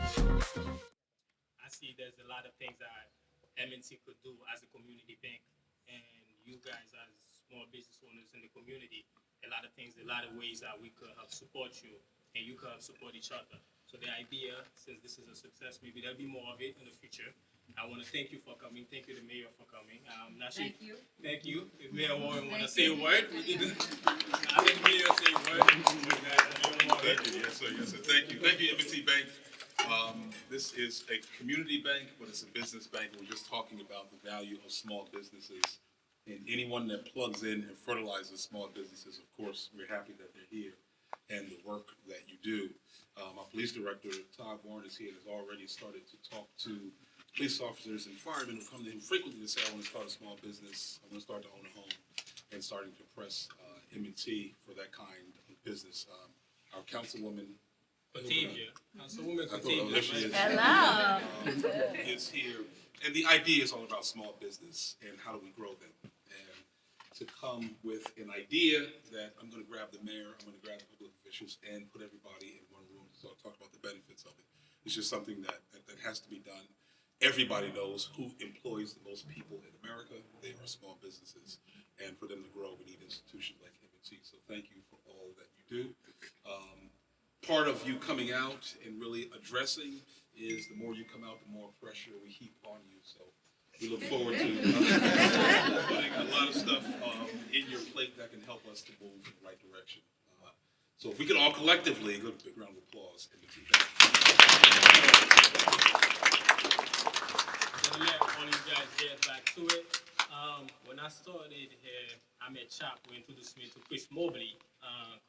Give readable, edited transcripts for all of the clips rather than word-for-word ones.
I see there's a lot of things that MNC could do as a community bank, and you guys as small business owners in the community, a lot of things, a lot of ways that we could help support you, and you could help support each other. So the idea, since this is a success, maybe there'll be more of it in the future. I want to thank you for coming. Thank you, the mayor, for coming. Not sure. Thank you. Thank you. If Mayor Warren want to say a word, we did. I think Mayor say a word. Thank you. Yes, sir. Yes, sir. Thank you. Thank you, M&T Bank. This is a community bank, but it's a business bank. We're just talking about the value of small businesses. And anyone that plugs in and fertilizes small businesses, of course, we're happy that they're here and the work that you do. Our police director, Todd Warren, is here and has already started to talk to police officers and firemen who come to him frequently to say, I want to start a small business, I want to start to own a home, and starting to press M&T for that kind of business. Our councilwoman, Batavia. Councilwoman I thought Alicia Batavia. Hello. is here. And the idea is all about small business and how do we grow them. And to come with an idea that I'm going to grab the mayor, I'm going to grab the public officials and put everybody in one room to talk about the benefits of it. It's just something that has to be done. Everybody knows who employs the most people in America. They are small businesses. And for them to grow, we need institutions like M&T. So thank you for all that you do. Part of you coming out and really addressing is the more you come out, the more pressure we heap on you. So we look forward to putting a lot of stuff in your plate that can help us to move in the right direction. So if we can all collectively, give a big round of applause. Gonna let all you guys get back to it. When I started here, I met Chop, who introduced me to Chris Mobley.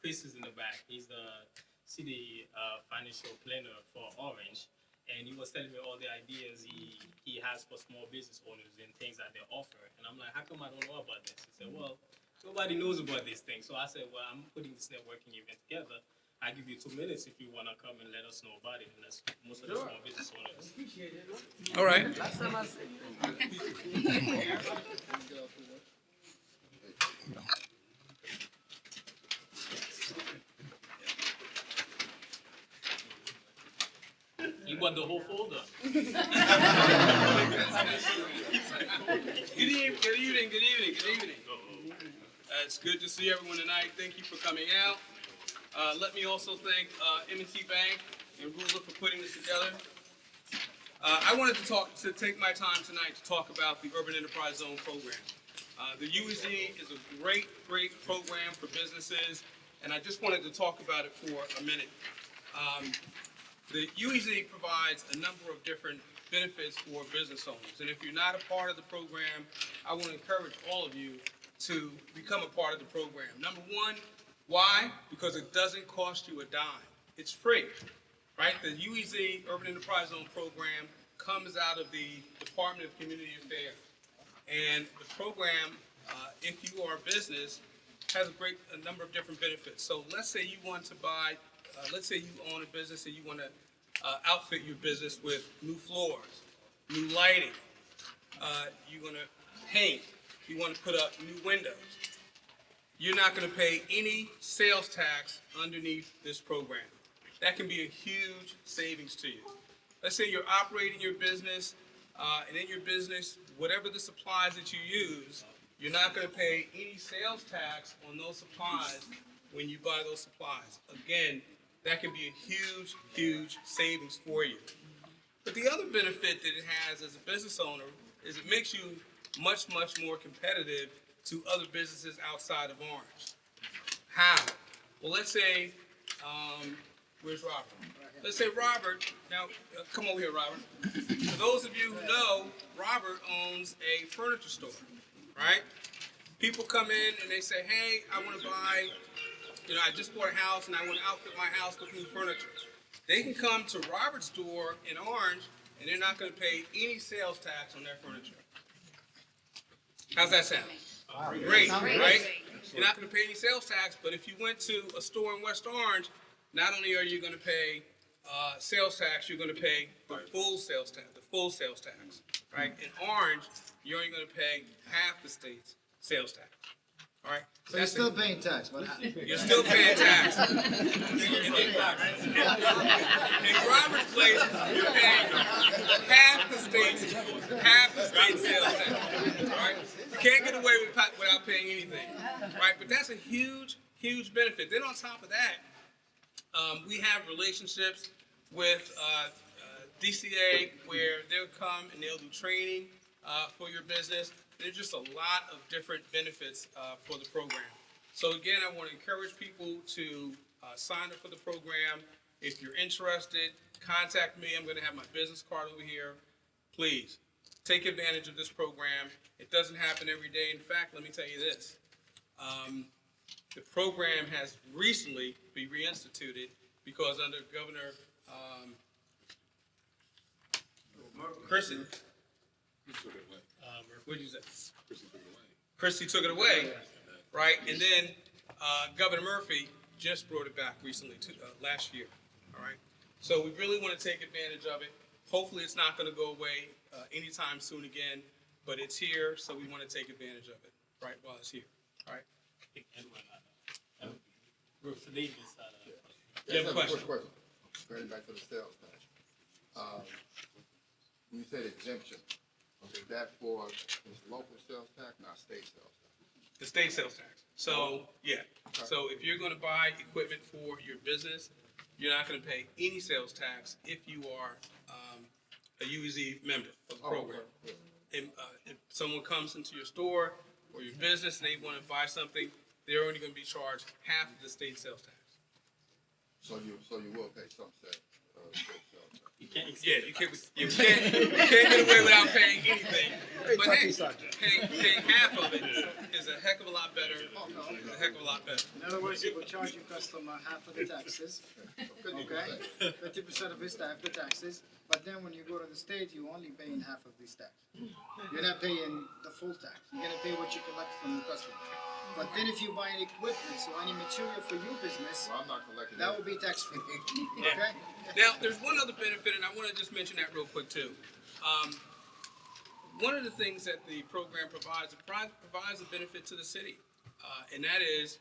Chris is in the back. He's the city financial planner for Orange. And he was telling me all the ideas he has for small business owners and things that they offer. And I'm like, how come I don't know about this? He said, well, nobody knows about this thing. So I said, well, I'm putting this networking event together. I give you 2 minutes if you want to come and let us know about it. And that's most of the small business owners. All right. He want the whole folder. Good evening. It's good to see everyone tonight. Thank you for coming out. Let me also thank M&T Bank and Ruler for putting this together. I wanted to take my time tonight to talk about the Urban Enterprise Zone program. The UEZ is a great program for businesses, and I just wanted to talk about it for a minute. The UEZ provides a number of different benefits for business owners, and if you're not a part of the program, I want to encourage all of you to become a part of the program. Number one, why? Because it doesn't cost you a dime. It's free, right? The UEZ Urban Enterprise Zone program comes out of the Department of Community Affairs, and the program, if you are a business, has a number of different benefits. So let's say you want to buy. Let's say you own a business and you want to outfit your business with new floors, new lighting. You want to paint. You want to put up new windows. You're not going to pay any sales tax underneath this program. That can be a huge savings to you. Let's say you're operating your business, and in your business, whatever the supplies that you use, you're not going to pay any sales tax on those supplies when you buy those supplies. Again, that can be a huge savings for you. But the other benefit that it has as a business owner is it makes you much more competitive to other businesses outside of Orange. How? Well, let's say, where's Robert? Let's say Robert, now come over here, Robert. For those of you who know, Robert owns a furniture store, right? People come in and they say, hey, I want to buy, I just bought a house and I want to outfit my house with new furniture. They can come to Robert's store in Orange and they're not going to pay any sales tax on their furniture. How's that sound? Great, right? You're not going to pay any sales tax, but if you went to a store in West Orange, not only are you going to pay sales tax, you're going to pay the full sales tax, right? In Orange, you're only going to pay half the state's sales tax. All right. So you're still paying tax, but you're still paying tax. In Robert's place, you're paying half the state sales tax. All right? You can't get away without paying anything, right? But that's a huge, huge benefit. Then on top of that, we have relationships with DCA where they'll come and they'll do training for your business. There's just a lot of different benefits for the program. So again, I want to encourage people to sign up for the program. If you're interested, contact me. I'm going to have my business card over here. Please take advantage of this program. It doesn't happen every day. In fact, let me tell you this. The program has recently been reinstituted because under Governor Christie, what did you say? Christie took it away, right? And then Governor Murphy just brought it back recently, last year, all right? So we really want to take advantage of it. Hopefully it's not going to go away anytime soon again, but it's here, so we want to take advantage of it, right, while it's here, all right? You have a question? Quick question. Going back to the sales tax. When you said exemption, is that for local sales tax, not state sales tax? The state sales tax. So, yeah. So if you're going to buy equipment for your business, you're not going to pay any sales tax if you are a UEZ member of the program. If someone comes into your store or your business and they want to buy something, they're only going to be charged half of the state sales tax. So you will pay some state tax. You can't get away without paying anything. But paying half of it is a heck of a lot better. It's a heck of a lot better. In other words, you will charge your customer half of the taxes, okay? 50% of his tax, the taxes, but then when you go to the state, you're only paying half of this tax. You're not paying the full tax. You're gonna pay what you collect from the customer. But then if you buy any equipment, so any material for your business, Well, I'm not collecting that will be tax-free, Yeah. okay? Now, there's one other benefit, and I want to just mention that real quick too. One of the things that the program provides a benefit to the city, and that is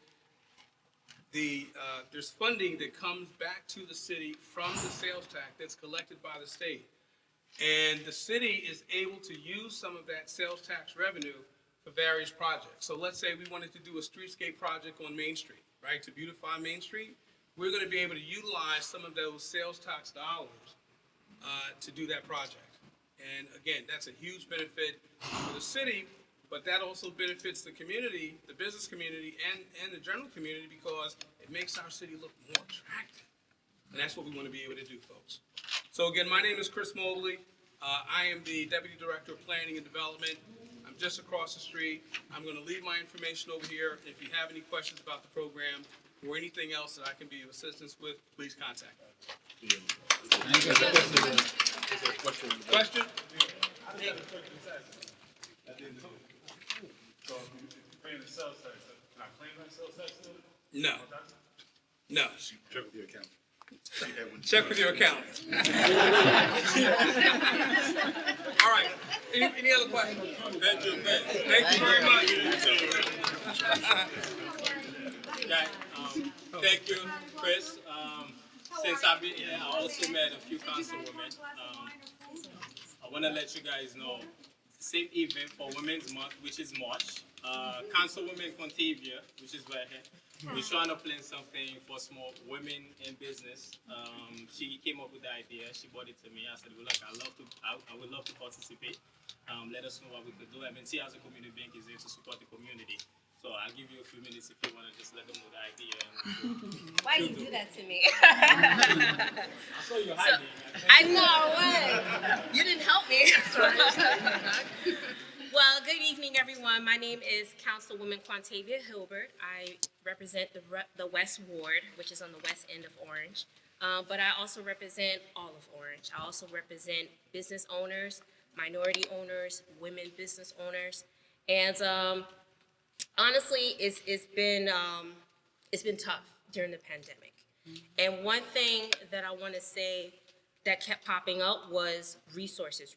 there's funding that comes back to the city from the sales tax that's collected by the state, and the city is able to use some of that sales tax revenue for various projects. So let's say we wanted to do a streetscape project on Main Street, right, to beautify Main Street. We're going to be able to utilize some of those sales tax dollars to do that project. And again, that's a huge benefit for the city, but that also benefits the community, the business community, and the general community because it makes our city look more attractive. And that's what we want to be able to do, folks. So again, my name is Chris Mobley. I am the Deputy Director of Planning and Development. I'm just across the street. I'm going to leave my information over here. If you have any questions about the program or anything else that I can be of assistance with, please contact me. Question? So, paying the sales tax, can I claim that sales tax still? No. No. Check with your accountant. Check with your accountant. All right. Any other questions? Thank you very much. Thank you, Chris. Since I've been here, I also met a few councilwomen. I want to let you guys know, same event for Women's Month, which is March. Councilwoman Contavia, which is right here, we're trying to plan something for small women in business. She came up with the idea. She brought it to me. I said, well, look, I would love to participate. Let us know what we could do. MNT as a community bank is there to support the community. So I'll give you a few minutes if you want to just let them know the idea. Why do you do that to me? I saw you hiding. I know I was. You didn't help me. Well, good evening, everyone. My name is Councilwoman Quantavia Hilbert. I represent the West Ward, which is on the west end of Orange. But I also represent all of Orange. I also represent business owners, minority owners, women business owners, and honestly, it's been tough during the pandemic. And one thing that I want to say that kept popping up was resources.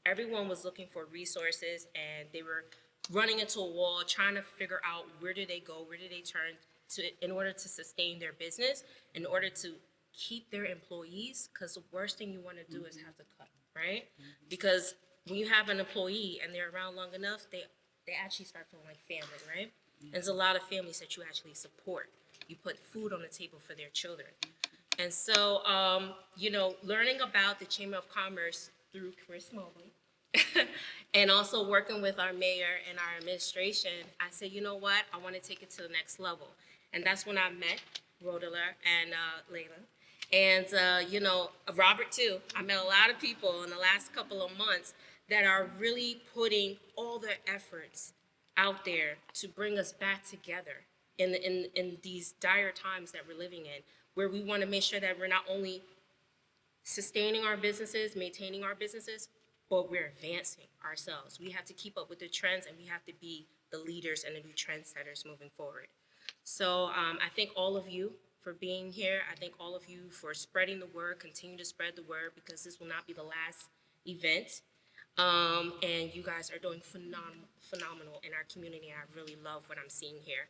Everyone was looking for resources, and they were running into a wall, trying to figure out where do they go, where do they turn to in order to sustain their business, in order to keep their employees, because the worst thing you want to do is have to cut, right? Because when you have an employee and they're around long enough, they actually start feeling like family, right? And there's a lot of families that you actually support. You put food on the table for their children. And so, learning about the Chamber of Commerce through Chris Mobley, and also working with our mayor and our administration, I said, you know what, I want to take it to the next level. And that's when I met Rodela and Layla. And, Robert too. I met a lot of people in the last couple of months that are really putting all their efforts out there to bring us back together in these dire times that we're living in, where we want to make sure that we're not only sustaining our businesses, maintaining our businesses, but we're advancing ourselves. We have to keep up with the trends, and we have to be the leaders and the new trendsetters moving forward. So I thank all of you for being here. I thank all of you for spreading the word. Continue to spread the word, because this will not be the last event. And you guys are doing phenomenal in our community. I really love what I'm seeing here.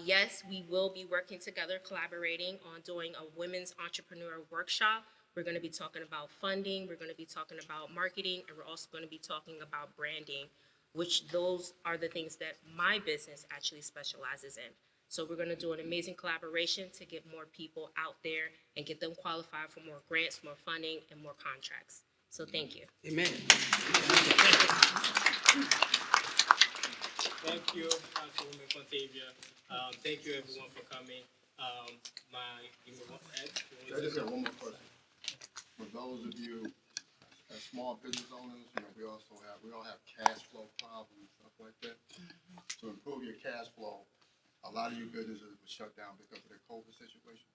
Yes, we will be working together, collaborating on doing a women's entrepreneur workshop. We're going to be talking about funding. We're going to be talking about marketing, and we're also going to be talking about branding, which those are the things that my business actually specializes in. So we're going to do an amazing collaboration to get more people out there and get them qualified for more grants, more funding, and more contracts. So thank you. Amen. Thank you, Councilwoman Fontavia. Thank you, everyone, for coming. Ed, I just got one more question. For those of you as small business owners, we all have cash flow problems and stuff like that. To improve your cash flow, a lot of you businesses were shut down because of the COVID situation.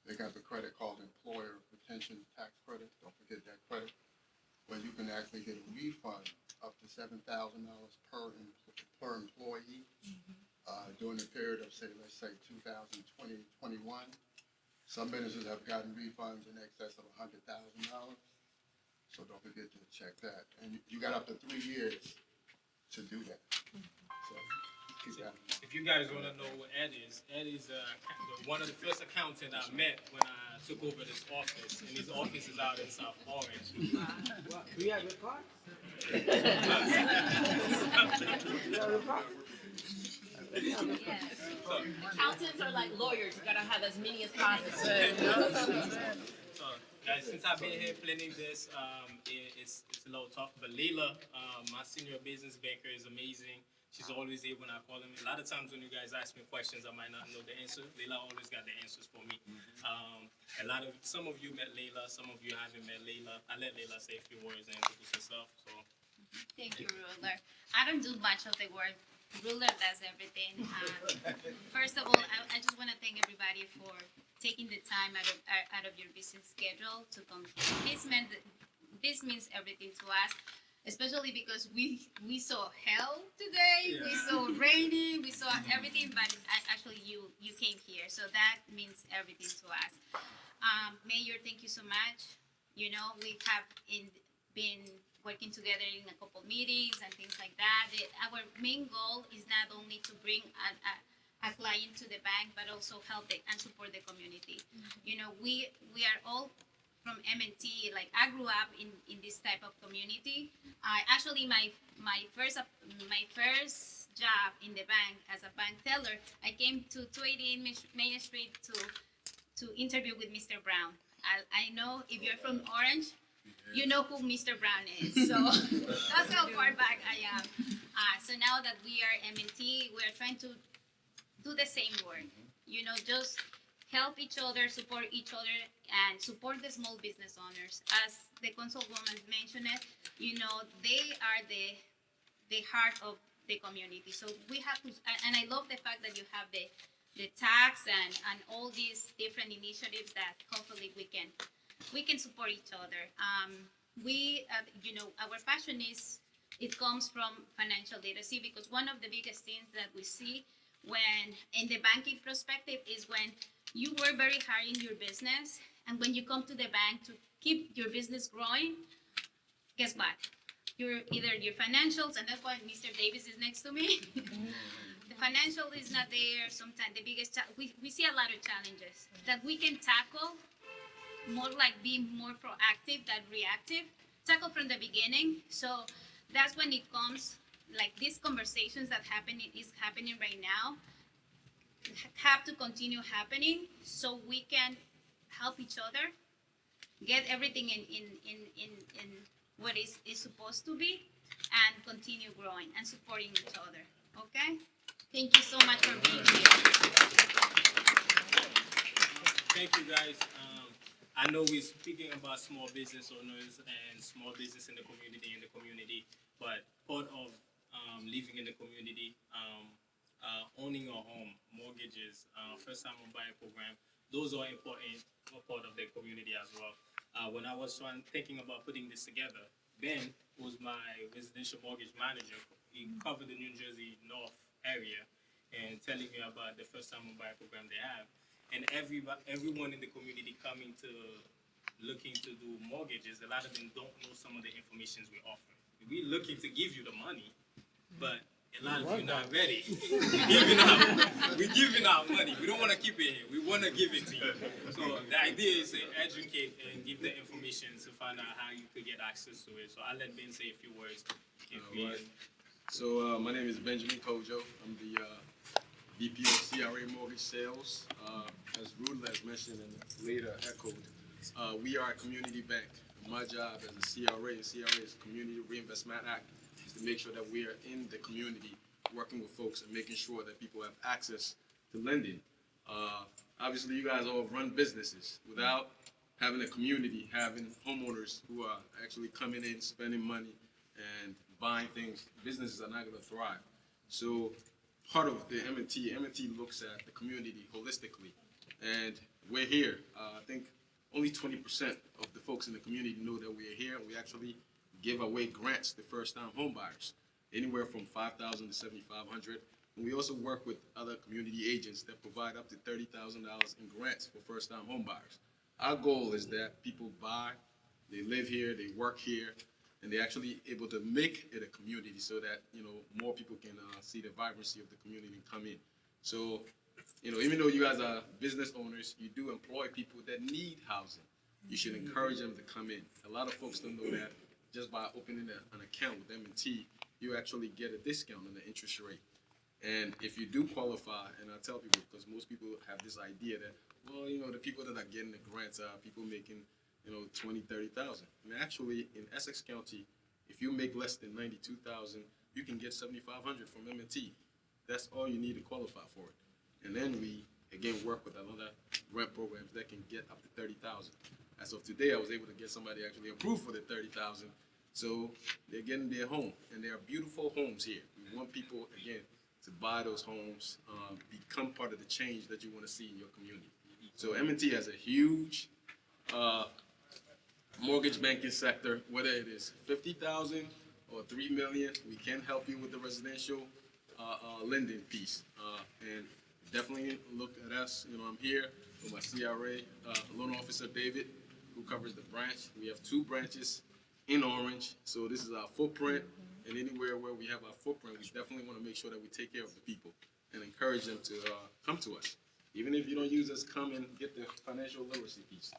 They got the credit called Employer Retention Tax Credit. Don't forget that credit, where you can actually get a refund up to $7,000 per employee during the period of, let's say 2020, 21. Some businesses have gotten refunds in excess of $100,000. So don't forget to check that. And you got up to 3 years to do that. So keep that. if you guys want to know what Ed is one of the first accountants I met when I took over this office, and his office is out in South Orange. Do you have your card? Accountants are like lawyers. You gotta have as many as possible. So, guys, since I've been here planning this, it's a little tough. But Layla, my senior business banker, is amazing. She's always there when I call them. A lot of times when you guys ask me questions, I might not know the answer. Layla always got the answers for me. Some of you met Layla, some of you haven't met Layla. I let Layla say a few words and introduce herself. So, Thank you, Ruler. I don't do much of the work. Ruler does everything. First of all, I just want to thank everybody for taking the time out of your busy schedule to come. This means everything to us, especially because we saw hell today. Yeah. We saw rainy. We saw everything, but actually you came here, so that means everything to us. Mayor, thank you so much. We have been working together in a couple meetings and things like that. Our main goal is not only to bring a client to the bank, but also help it and support the community. We are all from M&T. Like, I grew up in this type of community. Actually, my first job in the bank as a bank teller, I came to 280 Main Street to interview with Mr. Brown. I know if you're from Orange, you know who Mr. Brown is. So that's how far back I am. So now that we are M&T, we are trying to do the same work. Just help each other, support each other, and support the small business owners. As the councilwoman mentioned it, they are the heart of the community. So we have to, and I love the fact that you have the tax and all these different initiatives that hopefully we can support each other. Our passion it comes from financial literacy, because one of the biggest things that we see when in the banking perspective is when you work very hard in your business, and when you come to the bank to keep your business growing, guess what? Either your financials, and that's why Mr. Davis is next to me. The financial is not there. Sometimes the biggest we see a lot of challenges that we can tackle more like being more proactive than reactive. Tackle from the beginning. So that's when it comes like these conversations that is happening right now have to continue happening so we can help each other get everything in what is supposed to be and continue growing and supporting each other. Okay? Thank you so much for being here. Thank you, guys. I know we're speaking about small business owners and small business in the community, but part of living in the community, owning a home, mortgages, first-time home buyer program, those are important part of the community as well. When I was thinking about putting this together, Ben was my residential mortgage manager. He covered the New Jersey North area and telling me about the first-time home buyer program they have. And everyone in the community coming to looking to do mortgages, a lot of them don't know some of the information we offer. We're looking to give you the money, but a lot of you not ready. We're giving out money. We don't want to keep it here. We want to give it to you. So the idea is to educate and give the information to find out how you could get access to it. So I'll let Ben say a few words. So my name is Benjamin Kojo. I'm the VP of CRA Mortgage Sales. As Rudel has mentioned and later echoed, we are a community bank. My job as a CRA is Community Reinvestment Act, is to make sure that we are in the community, working with folks and making sure that people have access to lending. Obviously, you guys all run businesses. Without having a community, having homeowners who are actually coming in, spending money, and buying things, businesses are not going to thrive. So part of the M&T looks at the community holistically. And we're here. I think only 20% of the folks in the community know that we're here. We actually give away grants to first-time home buyers, anywhere from $5,000 to $7,500. And we also work with other community agents that provide up to $30,000 in grants for first-time home buyers. Our goal is that people buy, they live here, they work here, and they're actually able to make it a community so that, more people can see the vibrancy of the community and come in. So, even though you guys are business owners, you do employ people that need housing. You should encourage them to come in. A lot of folks don't know that just by opening an account with M&T, you actually get a discount on the interest rate. And if you do qualify, and I tell people, because most people have this idea that, well, the people that are getting the grants are people making, 20, 30,000. And actually, in Essex County, if you make less than 92,000, you can get 7,500 from M&T. That's all you need to qualify for it. And then we, again, work with other rent programs that can get up to 30,000. As of today, I was able to get somebody actually approved for the 30,000. So they're getting their home, and there are beautiful homes here. We want people, again, to buy those homes, become part of the change that you want to see in your community. So M&T has a huge mortgage banking sector, whether it is 50,000 or 3 million. We can help you with the residential lending piece, and definitely look at us. I'm here with my CRA loan officer David, who covers the branch. We have 2 branches in Orange, so this is our footprint. And anywhere where we have our footprint, we definitely want to make sure that we take care of the people and encourage them to come to us. Even if you don't use us, come and get the financial literacy piece,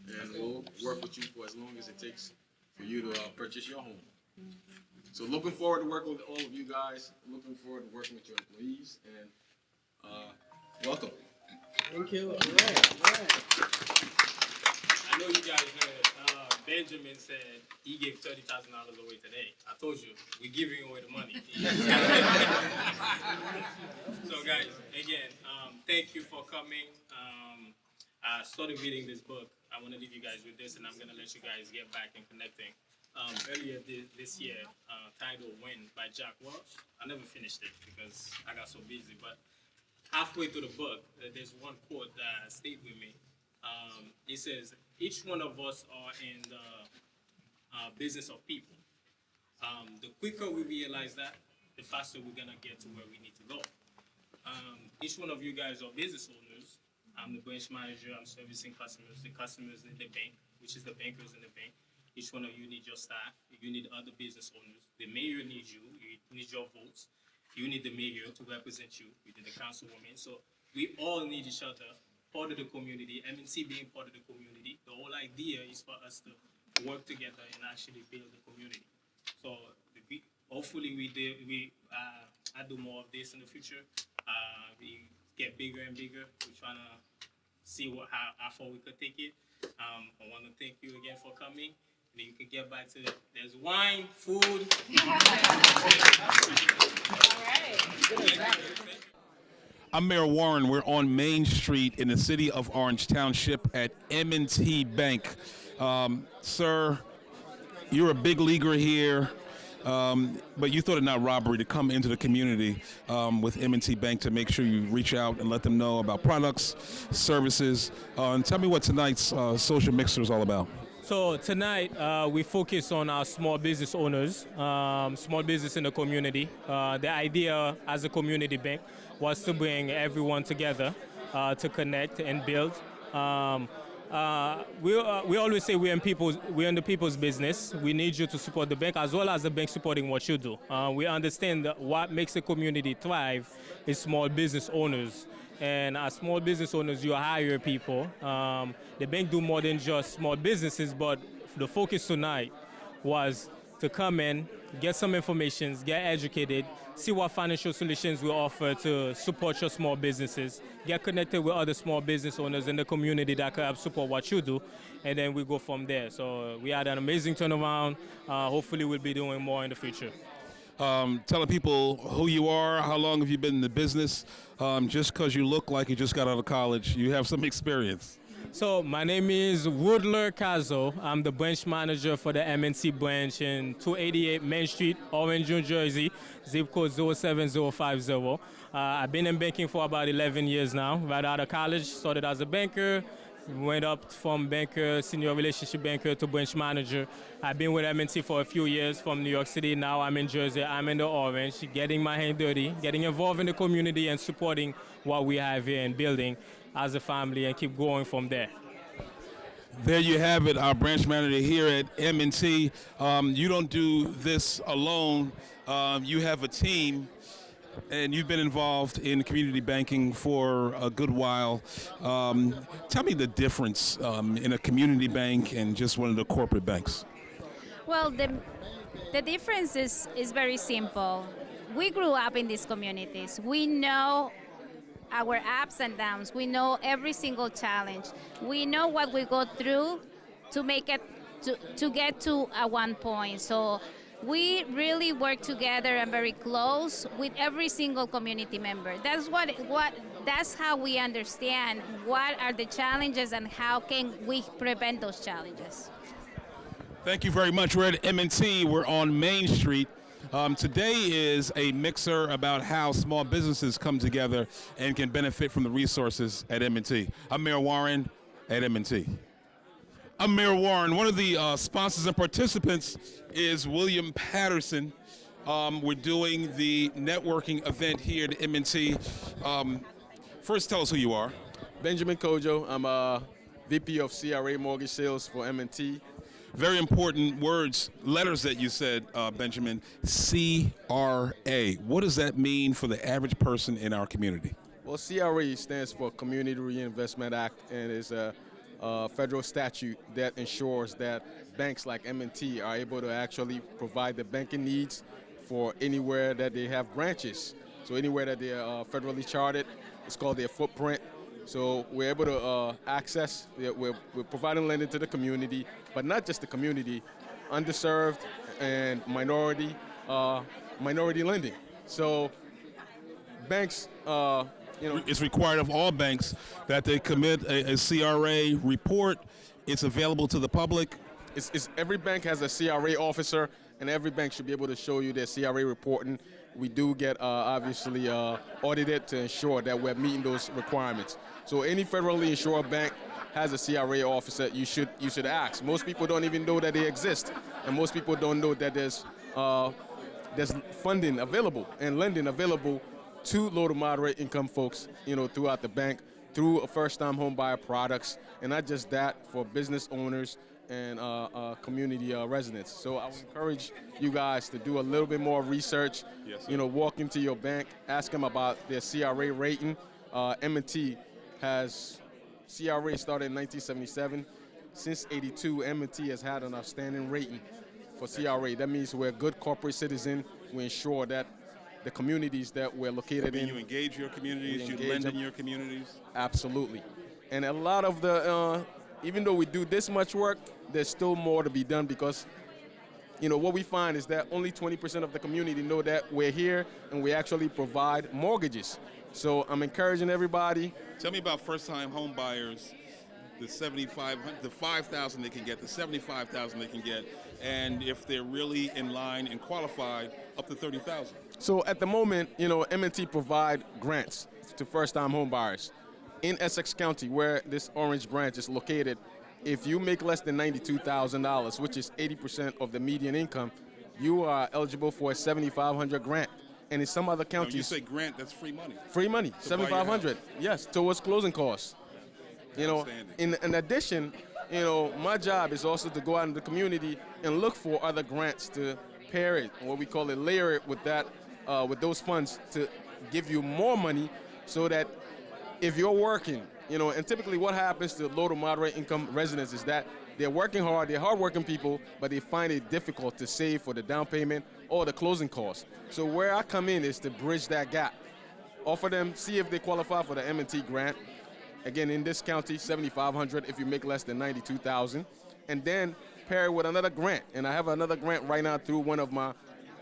and we'll work with you for as long as it takes for you to purchase your home. So looking forward to working with all of you guys. Looking forward to working with your employees, and welcome. Thank you. All right. I know you guys heard Benjamin said he gave $30,000 away today. I told you, we're giving away the money. So guys, again, thank you for coming. I started reading this book. I want to leave you guys with this, and I'm going to let you guys get back and connecting. Earlier this year, titled Win by Jack Welch. I never finished it because I got so busy, but halfway through the book, there's one quote that stayed with me. It says, each one of us are in the business of people. The quicker we realize that, the faster we're going to get to where we need to go. Each one of you guys are business owners. I'm the branch manager. I'm servicing customers. The customers need the bank, which is the bankers in the bank. Each one of you need your staff. You need other business owners. The mayor needs you. You need your votes. You need the mayor to represent you. You need the councilwoman. So we all need each other, part of the community. M&T being part of the community, the whole idea is for us to work together and actually build the community. So hopefully I do more of this in the future. We get bigger and bigger. We're trying to see how far we could take it. I want to thank you again for coming. And then you can get back to it. There's wine, food. I'm Mayor Warren. We're on Main Street in the city of Orange Township at M&T Bank. Sir, you're a big leaguer here, but you thought it not robbery to come into the community with M&T Bank to make sure you reach out and let them know about products, services. And tell me what tonight's social mixer is all about. So tonight we focus on our small business owners, small business in the community. The idea as a community bank was to bring everyone together to connect and build. We always say we're in the people's business. We need you to support the bank as well as the bank supporting what you do. We understand that what makes a community thrive is small business owners. And as small business owners, you hire people. The bank do more than just small businesses, but the focus tonight was to come in, get some information, get educated, see what financial solutions we offer to support your small businesses, get connected with other small business owners in the community that can help support what you do, and then we go from there. So we had an amazing turnaround. Hopefully we'll be doing more in the future. Telling people who you are, how long have you been in the business? Just because you look like you just got out of college, you have some experience. So my name is Woodler Cazo. I'm the branch manager for the M&T branch in 288 Main Street, Orange, New Jersey, zip code 07050. I've been in banking for about 11 years now. Right out of college, started as a banker, went up from banker, senior relationship banker to branch manager. I've been with M&T for a few years from New York City. Now I'm in Jersey. I'm in the Orange, getting my hand dirty, getting involved in the community and supporting what we have here and building as a family and keep going from there. There you have it, our branch manager here at M&T. You don't do this alone. You have a team, and you've been involved in community banking for a good while. Tell me the difference in a community bank and just one of the corporate banks. Well, the difference is very simple. We grew up in these communities. We know our ups and downs. We know every single challenge. We know what we go through to make it to get to a one point. So we really work together and very close with every single community member. That's how we understand what are the challenges and how can we prevent those challenges. Thank you very much. We're at M&T. We're on Main Street. Today is a mixer about how small businesses come together and can benefit from the resources at M&T. I'm Mayor Warren at M&T. I'm Mayor Warren. One of the sponsors and participants is William Patterson. We're doing the networking event here at M&T. First, tell us who you are. Benjamin Kojo. I'm a VP of CRA Mortgage Sales for M&T. Very important letters that you said, Benjamin. CRA. What does that mean for the average person in our community? Well, CRA stands for Community Reinvestment Act and is a federal statute that ensures that banks like M&T are able to actually provide the banking needs for anywhere that they have branches. So anywhere that they are federally chartered, it's called their footprint. So we're able to access, we're providing lending to the community, but not just the community, underserved and minority lending. So banks, It's required of all banks that they commit a CRA report. It's available to the public. Every bank has a CRA officer, and every bank should be able to show you their CRA reporting. We do get obviously audited to ensure that we're meeting those requirements. So any federally insured bank has a CRA officer. You should ask. Most people don't even know that they exist, and most people don't know that there's funding available and lending available to low to moderate income folks, throughout the bank, through first-time home buyer products, and not just that, for business owners and community residents. So I would encourage you guys to do a little bit more research. Yes, sir. Walk into your bank, ask them about their CRA rating. M&T has CRA started in 1977. since '82, M&T has had an outstanding rating for CRA. That means we're a good corporate citizen. We ensure that the communities that we're located in. You engage your communities, you engage lend them. in your communities. Absolutely. And a lot of the, even though we do this much work, there's still more to be done because, what we find is that only 20% of the community know that we're here and we actually provide mortgages. So I'm encouraging everybody. Tell me about first-time home buyers, the 7,500, the 5,000 they can get, the 75,000 they can get, and if they're really in line and qualified, up to 30,000. So at the moment, M&T provide grants to first-time home buyers. In Essex County, where this Orange branch is located, if you make less than $92,000, which is 80% of the median income, you are eligible for a $7,500 grant. And in some other Now, counties, when you say grant, that's free money. free money, To buy your $7,500. Yes, towards closing costs. Outstanding. In addition, my job is also to go out in the community and look for other grants to pair it, what we call it, layer it with that, with those funds to give you more money, so that if you're working, and typically what happens to low to moderate income residents is that they're working hard, they're hardworking people, but they find it difficult to save for the down payment or the closing costs. So where I come in is to bridge that gap, offer them, see if they qualify for the M&T grant. Again, in this county, $7,500 if you make less than $92,000, and then pair it with another grant. And I have another grant right now through one of my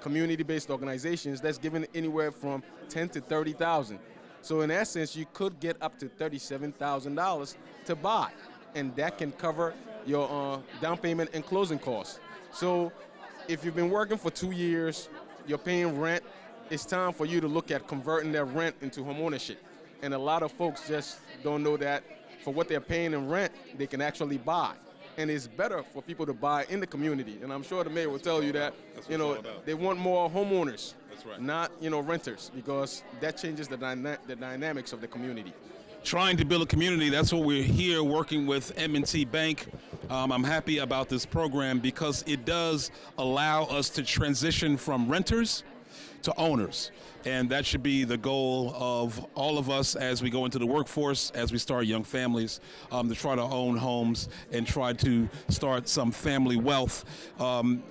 community-based organizations that's giving anywhere from $10,000 to $30,000. So in essence, you could get up to $37,000 to buy, and that can cover your down payment and closing costs. So if you've been working for 2 years, you're paying rent, it's time for you to look at converting that rent into homeownership. And a lot of folks just don't know that for what they're paying in rent, they can actually buy. And it's better for people to buy in the community. And I'm sure the mayor will tell you that, they want more homeowners, That's right. not, renters, because that changes the dynamics of the community. Trying to build a community, that's what we're here working with M&T Bank. I'm happy about this program because it does allow us to transition from renters to owners. And that should be the goal of all of us as we go into the workforce, as we start young families, to try to own homes and try to start some family wealth.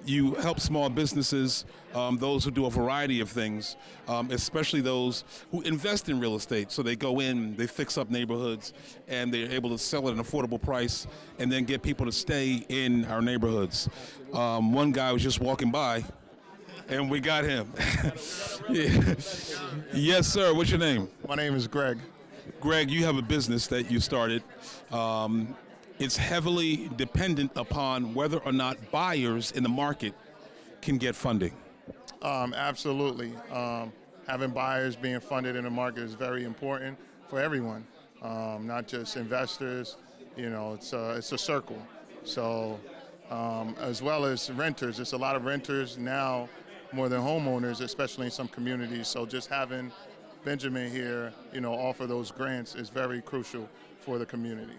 You help small businesses, those who do a variety of things, especially those who invest in real estate. So they go in, they fix up neighborhoods, and they're able to sell at an affordable price and then get people to stay in our neighborhoods. One guy was just walking by, and we got him. Yeah. Yes, sir. What's your name? My name is Greg. Greg, you have a business that you started. It's heavily dependent upon whether or not buyers in the market can get funding. Absolutely. Having buyers being funded in the market is very important for everyone, not just investors. It's a circle. So as well as renters, there's a lot of renters now more than homeowners, especially in some communities. So just having Benjamin here, offer those grants is very crucial for the community.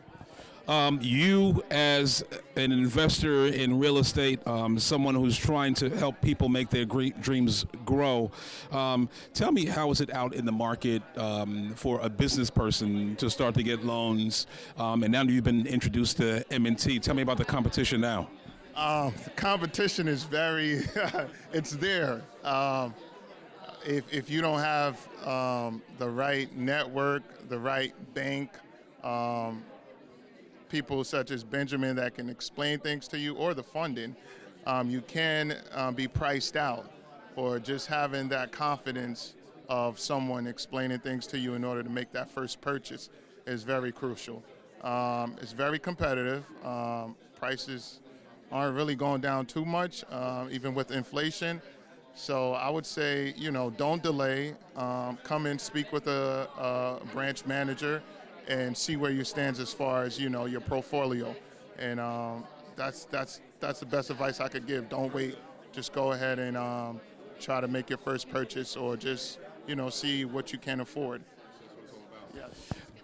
You, as an investor in real estate, someone who's trying to help people make their great dreams grow, tell me, how is it out in the market for a business person to start to get loans? And now you've been introduced to M&T. Tell me about the competition now. The competition is very, it's there. If you don't have the right network, the right bank, people such as Benjamin that can explain things to you, or the funding, you can be priced out. Or just having that confidence of someone explaining things to you in order to make that first purchase is very crucial. It's very competitive. Prices aren't really going down too much, even with inflation. So I would say, don't delay. Come and speak with a branch manager and see where you stand as far as, your portfolio. And that's the best advice I could give. Don't wait. Just go ahead and try to make your first purchase, or just, see what you can afford.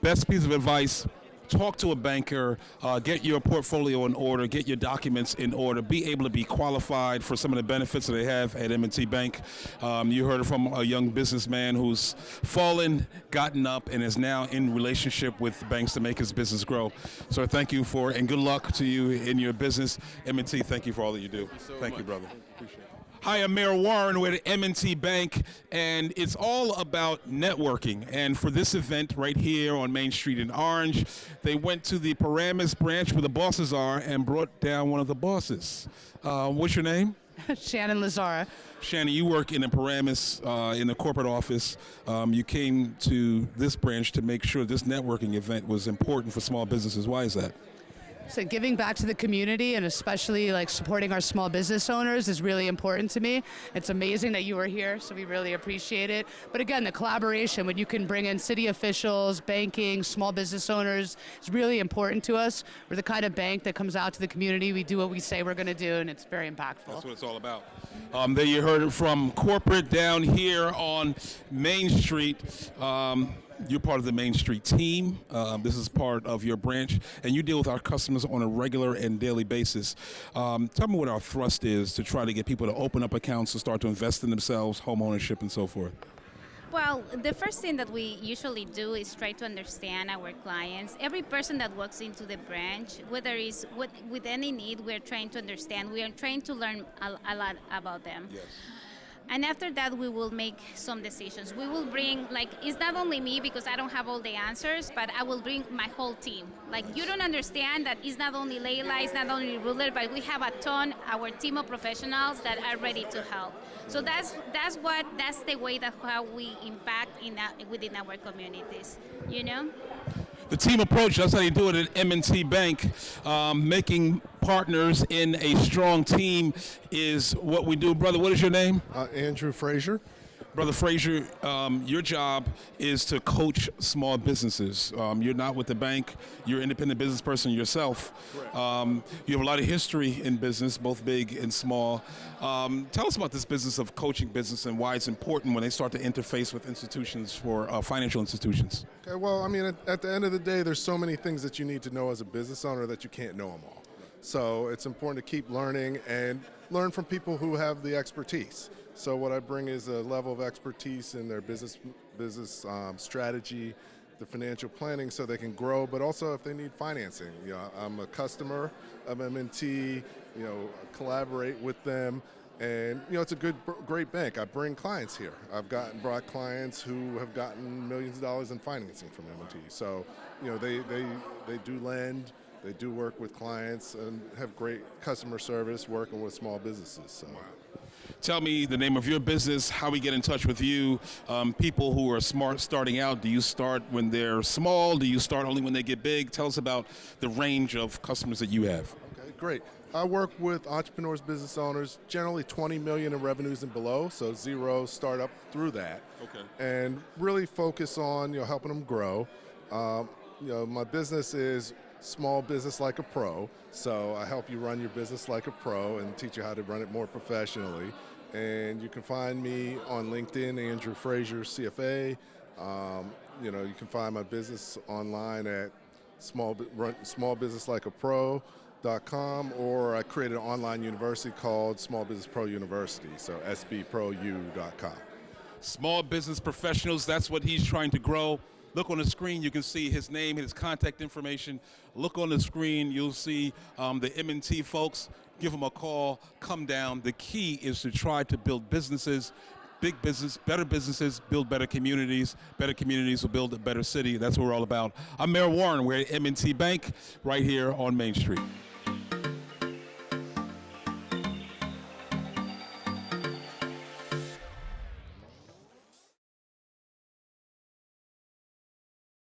Best piece of advice talk to a banker, get your portfolio in order, get your documents in order, be able to be qualified for some of the benefits that they have at M&T Bank. You heard from a young businessman who's fallen, gotten up, and is now in relationship with banks to make his business grow. So thank you and good luck to you in your business. M&T, thank you for all that you do. Thank you, brother. Appreciate it. Hi, I'm Mayor Warren with M&T Bank, and it's all about networking. And for this event right here on Main Street in Orange, they went to the Paramus branch where the bosses are and brought down one of the bosses. What's your name? Shannon Lazara. Shannon, you work in the Paramus in the corporate office. You came to this branch to make sure this networking event was important for small businesses. Why is that? So giving back to the community and especially like supporting our small business owners is really important to me. It's amazing that you were here, so we really appreciate it. But again, the collaboration, when you can bring in city officials, banking, small business owners, is really important to us. We're the kind of bank that comes out to the community. We do what we say we're going to do, and it's very impactful. That's what it's all about. There you heard it from corporate down here on Main Street. You're part of the Main Street team. This is part of your branch, and you deal with our customers on a regular and daily basis. Tell me what our thrust is to try to get people to open up accounts, to start to invest in themselves, home ownership, and so forth. Well, the first thing that we usually do is try to understand our clients. Every person that walks into the branch, whether it's with any need, we're trying to understand. We are trying to learn a lot about them. Yes. And after that, we will make some decisions. We will bring, it's not only me because I don't have all the answers, but I will bring my whole team. You don't understand that it's not only Leila, it's not only Ruler, but we have our team of professionals that are ready to help. So that's the way that how we impact within our communities, you know? The team approach, that's how you do it at M&T Bank. Making partners in a strong team is what we do. Brother, what is your name? Andrew Frazier. Brother Frazier, your job is to coach small businesses. You're not with the bank. You're an independent business person yourself. You have a lot of history in business, both big and small. Tell us about this business of coaching business and why it's important when they start to interface with institutions for financial institutions. Okay, well, I mean, at the end of the day, there's so many things that you need to know as a business owner that you can't know them all. So it's important to keep learning and learn from people who have the expertise. So what I bring is a level of expertise in their business strategy, the financial planning, so they can grow. But also, if they need financing, I'm a customer of M&T. Collaborate with them, and it's a great bank. I bring clients here. I've brought clients who have gotten millions of dollars in financing from M&T. So, they do lend. They do work with clients and have great customer service working with small businesses. So. Wow. Tell me the name of your business, how we get in touch with you. People who are smart starting out, do you start when they're small? Do you start only when they get big? Tell us about the range of customers that you have. Okay, great. I work with entrepreneurs, business owners, generally 20 million in revenues and below, so zero startup through that. Okay. And really focus on helping them grow. My business is small business like a pro, so I help you run your business like a pro and teach you how to run it more professionally. And you can find me on LinkedIn, Andrew Frazier, CFA. You can find my business online at smallbusinesslikeapro.com, or I created an online university called Small Business Pro University, so sbprou.com. Small business professionals, that's what he's trying to grow. Look on the screen, you can see his name, his contact information. Look on the screen, you'll see the M&T folks. Give them a call, come down. The key is to try to build businesses, big business, better businesses, build better communities. Better communities will build a better city. That's what we're all about. I'm Mayor Warren. We're at M&T Bank right here on Main Street.